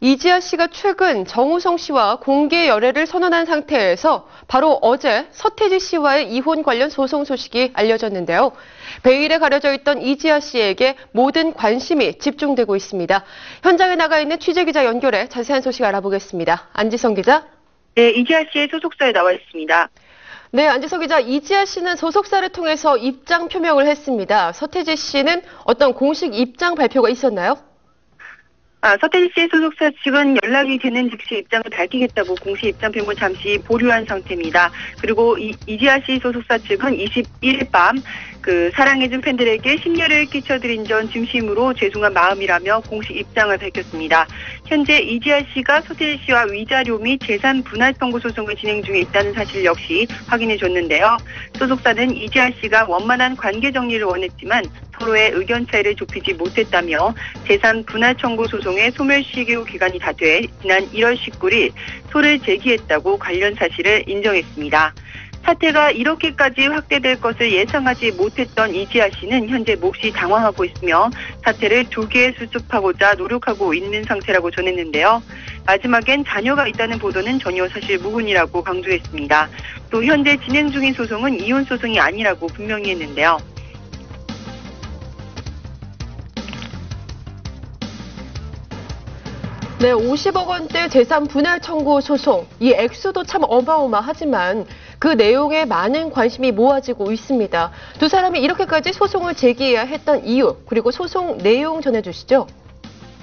이지아 씨가 최근 정우성 씨와 공개 열애를 선언한 상태에서 바로 어제 서태지 씨와의 이혼 관련 소송 소식이 알려졌는데요. 베일에 가려져 있던 이지아 씨에게 모든 관심이 집중되고 있습니다. 현장에 나가 있는 취재기자 연결해 자세한 소식 알아보겠습니다. 안지성 기자. 네, 이지아 씨의 소속사에 나와 있습니다. 네, 안지성 기자. 이지아 씨는 소속사를 통해서 입장 표명을 했습니다. 서태지 씨는 어떤 공식 입장 발표가 있었나요? 서태지 씨의 소속사 측은 연락이 되는 즉시 입장을 밝히겠다고 공식 입장 표명을 잠시 보류한 상태입니다. 그리고 이지아 씨 소속사 측은 21일 밤 사랑해준 팬들에게 심려를 끼쳐드린 점 진심으로 죄송한 마음이라며 공식 입장을 밝혔습니다. 현재 이지아 씨가 서태지 씨와 위자료 및 재산 분할 청구 소송을 진행 중에 있다는 사실 역시 확인해 줬는데요. 소속사는 이지아 씨가 원만한 관계 정리를 원했지만 서로의 의견 차이를 좁히지 못했다며 재산 분할 청구 소송의 소멸시효 기간이 다 돼 지난 1월 19일 소를 제기했다고 관련 사실을 인정했습니다. 사태가 이렇게까지 확대될 것을 예상하지 못했던 이지아 씨는 현재 몹시 당황하고 있으며 사태를 조기에 수습하고자 노력하고 있는 상태라고 전했는데요. 마지막엔 자녀가 있다는 보도는 전혀 사실 무근이라고 강조했습니다. 또 현재 진행 중인 소송은 이혼 소송이 아니라고 분명히 했는데요. 네, 50억 원대 재산 분할 청구 소송. 이 액수도 참 어마어마하지만 그 내용에 많은 관심이 모아지고 있습니다. 두 사람이 이렇게까지 소송을 제기해야 했던 이유, 그리고 소송 내용 전해주시죠.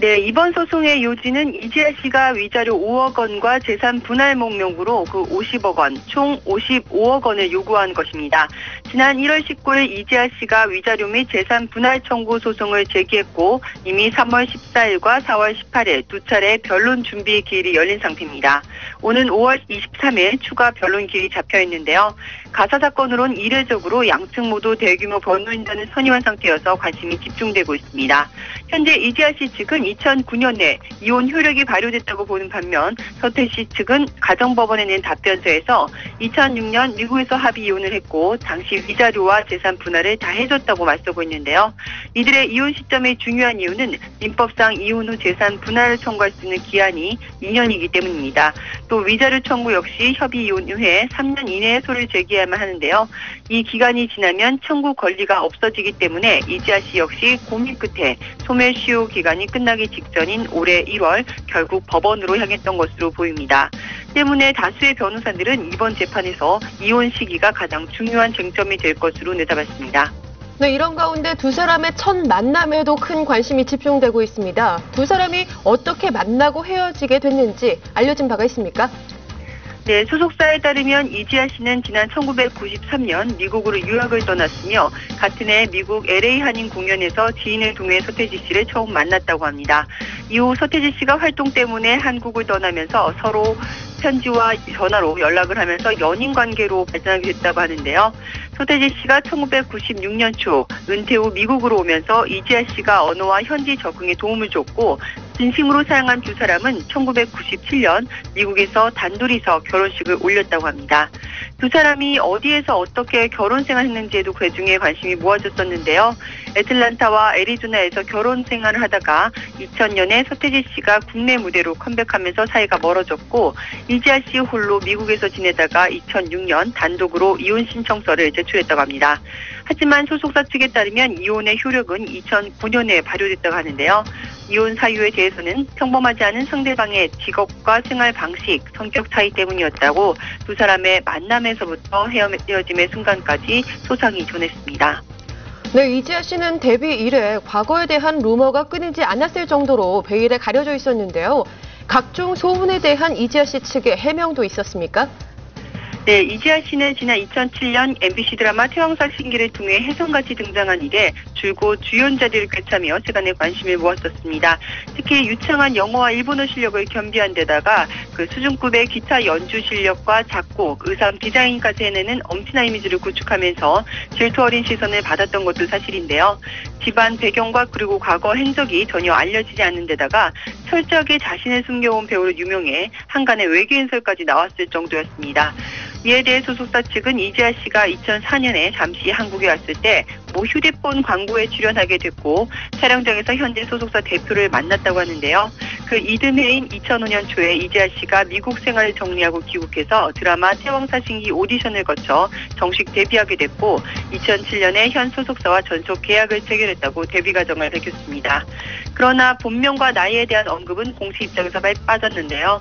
네, 이번 소송의 요지는 이지아 씨가 위자료 5억 원과 재산 분할 목록으로 50억 원, 총 55억 원을 요구한 것입니다. 지난 1월 19일 이지아 씨가 위자료 및 재산 분할 청구 소송을 제기했고 이미 3월 14일과 4월 18일 두 차례 변론 준비 기일이 열린 상태입니다. 오는 5월 23일 추가 변론 기일이 잡혀 있는데요. 가사 사건으론 이례적으로 양측 모두 대규모 변호인단을 선임한 상태여서 관심이 집중되고 있습니다. 현재 이지아 씨 측은 2009년에 이혼 효력이 발효됐다고 보는 반면 서태지 씨 측은 가정법원에 낸 답변서에서 2006년 미국에서 합의 이혼을 했고 당시 위자료와 재산 분할을 다 해줬다고 맞서고 있는데요. 이들의 이혼 시점의 중요한 이유는 민법상 이혼 후 재산 분할을 청구할 수 있는 기한이 2년이기 때문입니다. 또 위자료 청구 역시 협의 이혼 후에 3년 이내에 소를 제기해야만 하는데요. 이 기간이 지나면 청구 권리가 없어지기 때문에 이지아 씨 역시 고민 끝에 소멸시효 기간이 끝나기 직전인 올해 1월 결국 법원으로 향했던 것으로 보입니다. 때문에 다수의 변호사들은 이번 재판에서 이혼 시기가 가장 중요한 쟁점이 될 것으로 내다봤습니다. 네, 이런 가운데 두 사람의 첫 만남에도 큰 관심이 집중되고 있습니다. 두 사람이 어떻게 만나고 헤어지게 됐는지 알려진 바가 있습니까? 네, 소속사에 따르면 이지아 씨는 지난 1993년 미국으로 유학을 떠났으며 같은 해 미국 LA 한인 공연에서 지인을 통해 서태지 씨를 처음 만났다고 합니다. 이후 서태지 씨가 활동 때문에 한국을 떠나면서 서로 편지와 전화로 연락을 하면서 연인 관계로 발전하게 됐다고 하는데요. 서태지 씨가 1996년 초 은퇴 후 미국으로 오면서 이지아 씨가 언어와 현지 적응에 도움을 줬고 진심으로 사랑한 두 사람은 1997년 미국에서 단둘이서 결혼식을 올렸다고 합니다. 두 사람이 어디에서 어떻게 결혼 생활했는지에도 그중에 관심이 모아졌었는데요. 애틀란타와 애리조나에서 결혼 생활을 하다가 2000년에 서태지 씨가 국내 무대로 컴백하면서 사이가 멀어졌고 이지아 씨 홀로 미국에서 지내다가 2006년 단독으로 이혼 신청서를 제출했다고 합니다. 하지만 소속사 측에 따르면 이혼의 효력은 2009년에 발효됐다고 하는데요. 이혼 사유에 대해서는 평범하지 않은 상대방의 직업과 생활 방식, 성격 차이 때문이었다고 두 사람의 만남에서부터 헤어짐의 순간까지 소상히 전했습니다. 네, 이지아 씨는 데뷔 이래 과거에 대한 루머가 끊이지 않았을 정도로 베일에 가려져 있었는데요. 각종 소문에 대한 이지아 씨 측의 해명도 있었습니까? 네, 이지아 씨는 지난 2007년 MBC 드라마 태왕사 신기를 통해 혜성같이 등장한 이래 줄곧 주연 자리를 꿰차며 세간의 관심을 모았었습니다. 특히 유창한 영어와 일본어 실력을 겸비한 데다가 수준급의 기타 연주 실력과 작곡, 의상 디자인까지 해내는 엄친아 이미지를 구축하면서 질투 어린 시선을 받았던 것도 사실인데요. 집안 배경과 그리고 과거 행적이 전혀 알려지지 않는 데다가 철저하게 자신을 숨겨온 배우로 유명해 한간의 외계인설까지 나왔을 정도였습니다. 이에 대해 소속사 측은 이지아 씨가 2004년에 잠시 한국에 왔을 때 휴대폰 광고에 출연하게 됐고 촬영장에서 현재 소속사 대표를 만났다고 하는데요. 그 이듬해인 2005년 초에 이지아 씨가 미국 생활을 정리하고 귀국해서 드라마 태왕사신기 오디션을 거쳐 정식 데뷔하게 됐고 2007년에 현 소속사와 전속 계약을 체결했다고 데뷔 과정을 밝혔습니다. 그러나 본명과 나이에 대한 언급은 공식 입장에서 빠졌는데요.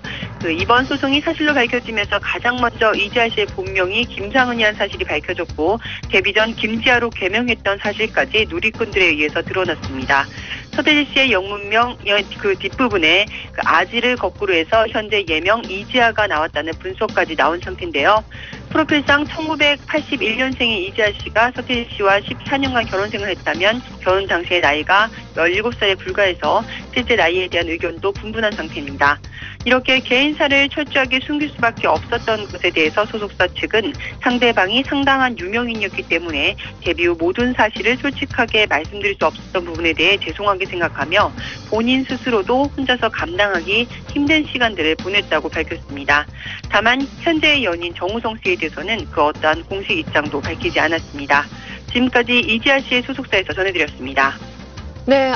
이번 소송이 사실로 밝혀지면서 가장 먼저 이지아 씨의 본명이 김상은이라는 사실이 밝혀졌고 데뷔 전 김지아로 개명했던 사실까지 누리꾼들에 의해서 드러났습니다. 서태지 씨의 영문명 그 뒷부분에 아지를 거꾸로 해서 현재 예명 이지아가 나왔다는 분석까지 나온 상태인데요. 프로필상 1981년생인 이지아 씨가 서태지 씨와 14년간 결혼생을 했다면 결혼 당시의 나이가 17살에 불과해서 실제 나이에 대한 의견도 분분한 상태입니다. 이렇게 개인사를 철저하게 숨길 수밖에 없었던 것에 대해서 소속사 측은 상대방이 상당한 유명인이었기 때문에 데뷔 후 모든 사실을 솔직하게 말씀드릴 수 없었던 부분에 대해 죄송하게 생각하며 본인 스스로도 혼자서 감당하기 힘든 시간들을 보냈다고 밝혔습니다. 다만 현재의 연인 정우성 씨에 대해서는 그 어떠한 공식 입장도 밝히지 않았습니다. 지금까지 이지아 씨의 소속사에서 전해드렸습니다. 네.